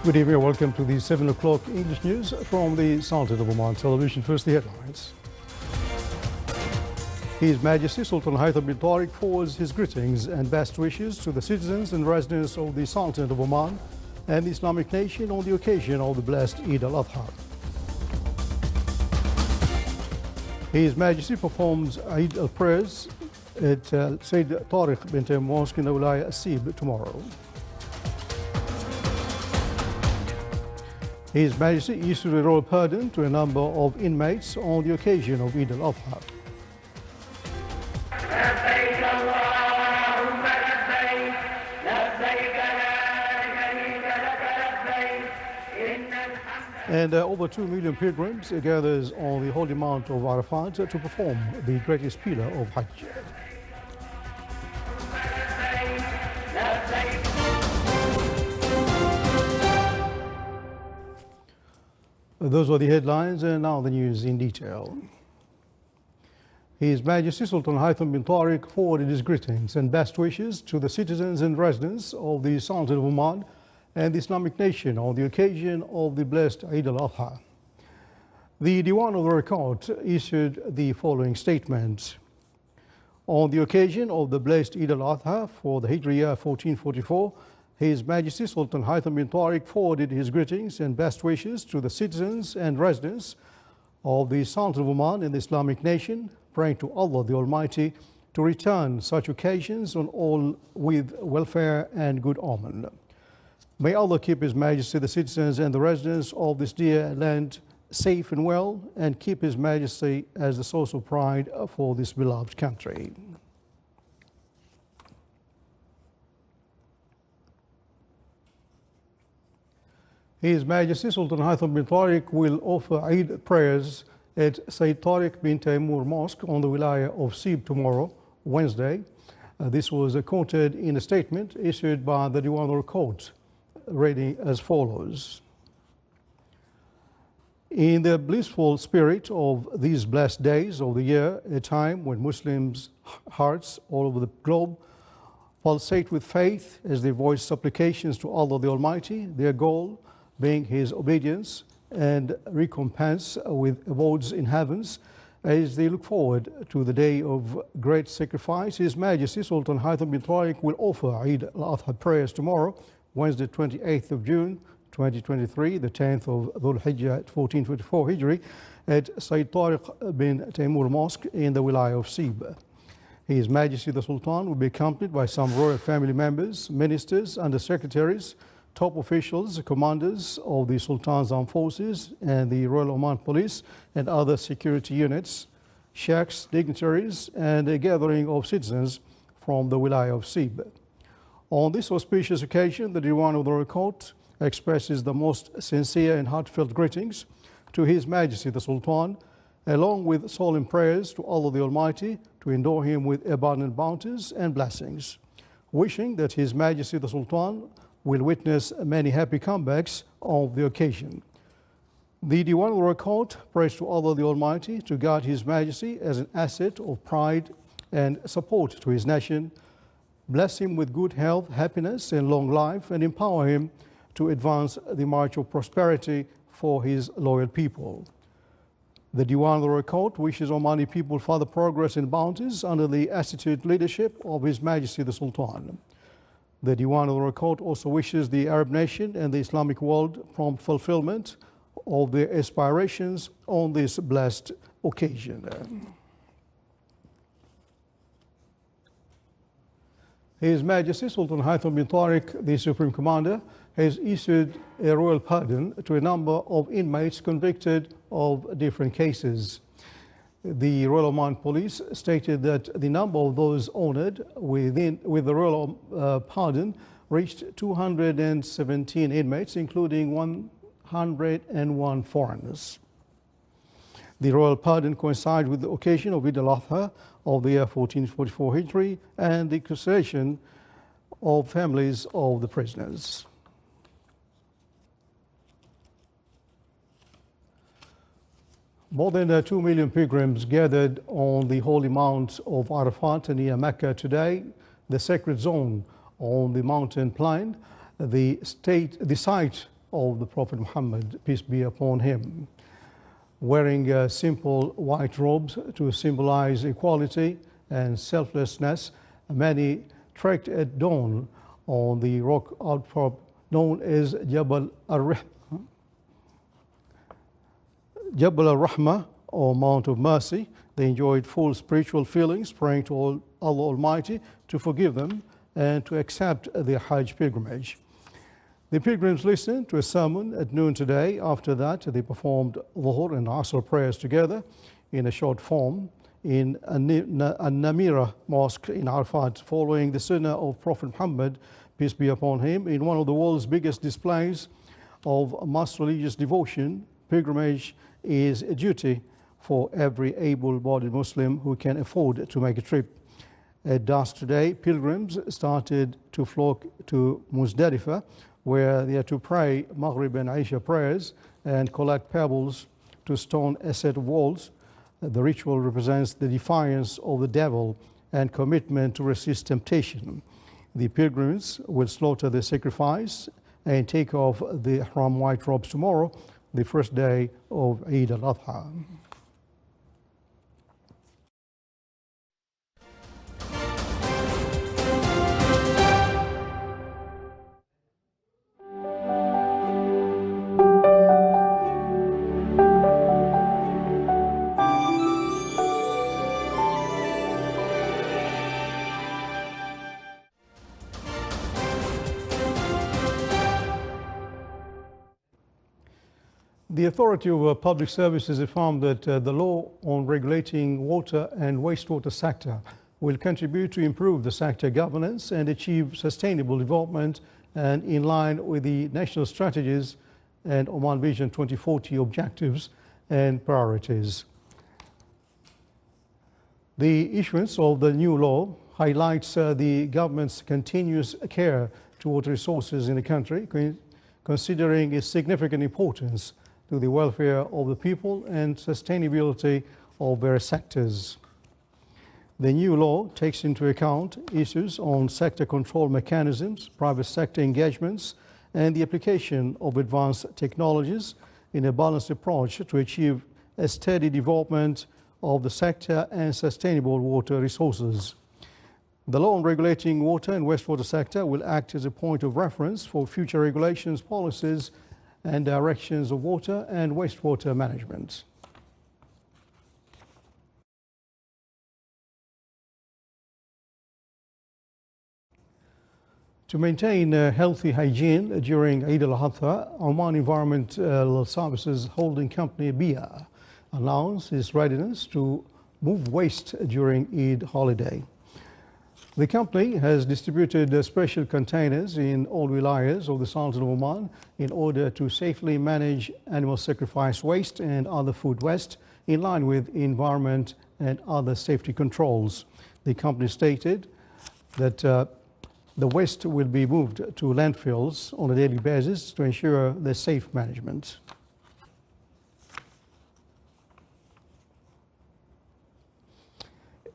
Good evening and welcome to the 7 o'clock English news from the Sultan of Oman television. First, the headlines. His Majesty Sultan Haitham bin Tariq forwards his greetings and best wishes to the citizens and residents of the Sultan of Oman and the Islamic nation on the occasion of the blessed Eid al-Adha. His Majesty performs Eid al-prayers at Sayyid Tariq bin Taym Mosque in the Wilaya Asib tomorrow. His Majesty issued a royal pardon to a number of inmates on the occasion of Eid al-Adha. And over 2 million pilgrims gathers on the holy mount of Arafat to perform the greatest pillar of Hajj. Those were the headlines, and now the news in detail. His Majesty Sultan Haitham bin Tariq forwarded his greetings and best wishes to the citizens and residents of the Sultan of Oman and the Islamic nation on the occasion of the blessed Eid al-Adha. The Diwan of the Record issued the following statement. On the occasion of the blessed Eid al-Adha for the Hijri year 1444, His Majesty Sultan Haitham bin Tariq forwarded his greetings and best wishes to the citizens and residents of the Sultan of Oman and the Islamic nation, praying to Allah the Almighty to return such occasions on all with welfare and good omen. May Allah keep His Majesty, the citizens and the residents of this dear land safe and well, and keep His Majesty as the source of pride for this beloved country. His Majesty Sultan Haitham bin Tariq will offer Eid prayers at Sayyid Tariq bin Taymur Mosque on the Wilaya of Sib tomorrow, Wednesday. This was quoted in a statement issued by the Diwan of Court, reading as follows. In the blissful spirit of these blessed days of the year, a time when Muslims' hearts all over the globe pulsate with faith as they voice supplications to Allah the Almighty, their goal being His obedience and recompense with awards in heavens, as they look forward to the day of great sacrifice, His Majesty Sultan Haitham bin Tariq will offer Eid al-Adha prayers tomorrow, Wednesday 28th of June 2023, the 10th of Dhul Hijjah 1424 Hijri, at Sayyid Tariq bin Taymur Mosque in the Wilaya of Sib. His Majesty the Sultan will be accompanied by some royal family members, ministers, under-secretaries, top officials, commanders of the Sultan's armed forces and the Royal Oman Police and other security units, sheikhs, dignitaries, and a gathering of citizens from the Wilaya of Sib. On this auspicious occasion, the Diwan of the Royal Court expresses the most sincere and heartfelt greetings to His Majesty the Sultan, along with solemn prayers to Allah the Almighty to endow him with abundant bounties and blessings, wishing that His Majesty the Sultan will witness many happy comebacks of the occasion. The Diwan of the Royal Court prays to Allah the Almighty to guard His Majesty as an asset of pride and support to his nation, bless him with good health, happiness, and long life, and empower him to advance the march of prosperity for his loyal people. The Diwan of the Royal Court wishes Omani people further progress and bounties under the astute leadership of His Majesty the Sultan. The Diwan of the Royal Court also wishes the Arab nation and the Islamic world prompt fulfillment of their aspirations on this blessed occasion. His Majesty Sultan Haitham bin Tariq, the Supreme Commander, has issued a royal pardon to a number of inmates convicted of different cases. The Royal Oman Police stated that the number of those honored with the royal pardon reached 217 inmates, including 101 foreigners. The royal pardon coincides with the occasion of Eid al-Adha of the year 1444 Hijri and the incarceration of families of the prisoners. More than 2 million pilgrims gathered on the holy mount of Arafat near Mecca today, the sacred zone on the mountain plain. The site of the Prophet Muhammad, peace be upon him. Wearing simple white robes to symbolize equality and selflessness, many trekked at dawn on the rock outcrop known as Jabal al-Rahmah, or Mount of Mercy. They enjoyed full spiritual feelings, praying to Allah Almighty to forgive them and to accept their Hajj pilgrimage. The pilgrims listened to a sermon at noon today. After that, they performed Dhuhr and Asr prayers together in a short form in An-Namira Mosque in Arafat, following the sunnah of Prophet Muhammad, peace be upon him. In one of the world's biggest displays of mass religious devotion, pilgrimage is a duty for every able-bodied Muslim who can afford to make a trip. At dusk today, pilgrims started to flock to Muzdalifah, where they are to pray Maghrib and Isha prayers and collect pebbles to stone a set of walls. The ritual represents the defiance of the devil and commitment to resist temptation. The pilgrims will slaughter the sacrifice and take off the Ihram white robes tomorrow, the first day of Eid al-Adha. The Authority of Public Services affirmed that the law on regulating water and wastewater sector will contribute to improve the sector governance and achieve sustainable development, and in line with the national strategies and Oman Vision 2040 objectives and priorities. The issuance of the new law highlights the government's continuous care to water resources in the country, considering its significant importance to the welfare of the people and sustainability of various sectors. The new law takes into account issues on sector control mechanisms, private sector engagements, and the application of advanced technologies in a balanced approach to achieve a steady development of the sector and sustainable water resources. The law on regulating water and wastewater sector will act as a point of reference for future regulations, policies, and directions of water and wastewater management. To maintain healthy hygiene during Eid al-Adha, Oman Environmental Services holding company BIA announced its readiness to move waste during Eid holiday. The company has distributed special containers in all wilayas of the Sultan of Oman in order to safely manage animal sacrifice waste and other food waste in line with environment and other safety controls. The company stated that the waste will be moved to landfills on a daily basis to ensure their safe management.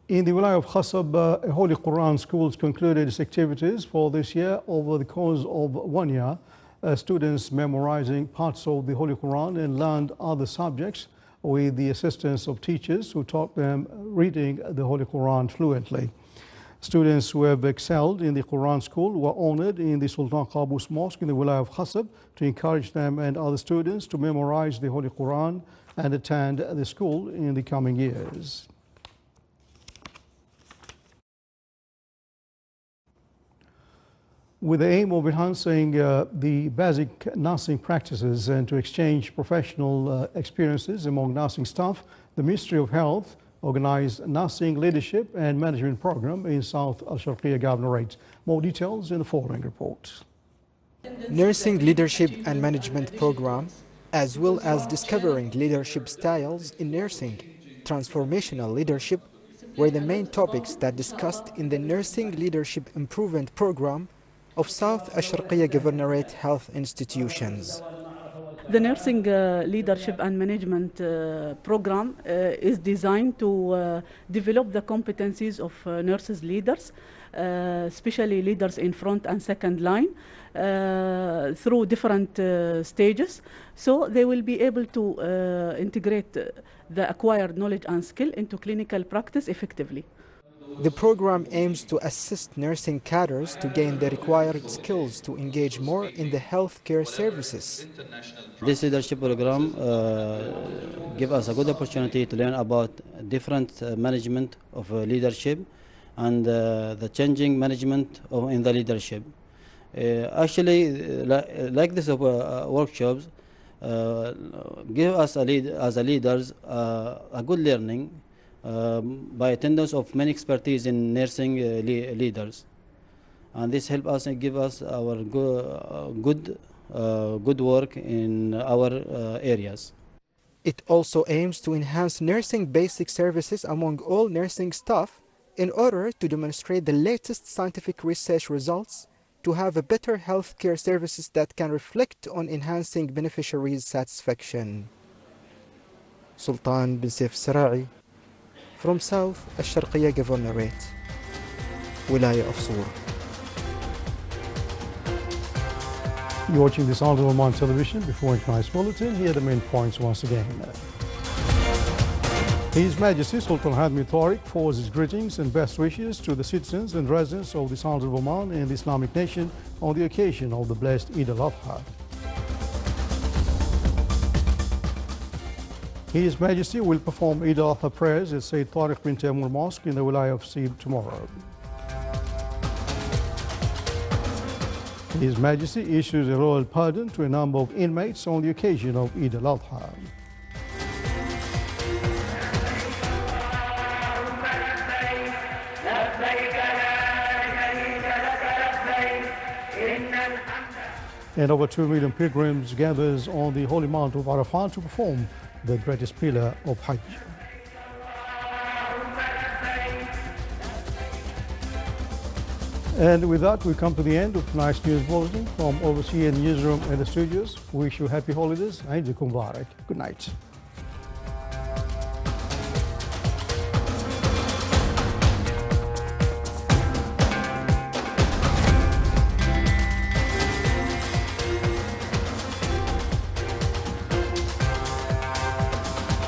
In the Wilayah of Khasab, Holy Quran schools concluded its activities for this year. Over the course of 1 year, students memorizing parts of the Holy Quran and learned other subjects with the assistance of teachers who taught them reading the Holy Quran fluently. Students who have excelled in the Quran school were honored in the Sultan Qaboos Mosque in the Wilayah of Khasab to encourage them and other students to memorize the Holy Quran and attend the school in the coming years. With the aim of enhancing the basic nursing practices and to exchange professional experiences among nursing staff, the Ministry of Health organized Nursing Leadership and Management Program in South Al-Sharqiyya Governorate. More details in the following report. Nursing Leadership and Management Program, as well as discovering leadership styles in nursing, transformational leadership, were the main topics that discussed in the Nursing Leadership Improvement Program of South Al-Sharqiyya Governorate Health Institutions. The nursing leadership and management program is designed to develop the competencies of nurses leaders, especially leaders in front and second line, through different stages. So they will be able to integrate the acquired knowledge and skill into clinical practice effectively. The program aims to assist nursing cadres to gain the required skills to engage more in the healthcare services. This leadership program gives us a good opportunity to learn about different management of leadership and the changing management in the leadership. Actually, like this workshops give us as a leaders a good learning by attendance of many expertise in nursing leaders, and this help us and give us our good work in our areas. It also aims to enhance nursing basic services among all nursing staff in order to demonstrate the latest scientific research results to have a better healthcare services that can reflect on enhancing beneficiaries' satisfaction. Sultan bin Saif Sara'i from South الشرقية Governorate, Wilaya of Sur. You're watching this Al Oman television. Before tonight's bulletin, here are the main points once again. His Majesty Sultan Hamid Tariq forwards his greetings and best wishes to the citizens and residents of the Sultan of Oman and the Islamic nation on the occasion of the blessed Eid al-Adha. His Majesty will perform Eid al-Adha prayers at Sayyid Tariq bin Taimur Mosque in the Wilaya of Sib tomorrow. His Majesty issues a royal pardon to a number of inmates on the occasion of Eid al-Adha. And over 2 million pilgrims gathers on the holy mount of Arafat to perform the greatest pillar of Hajj. And with that, we come to the end of tonight's news bulletin from overseas newsroom and the studios. We wish you happy holidays. Eid Mubarak. Good night.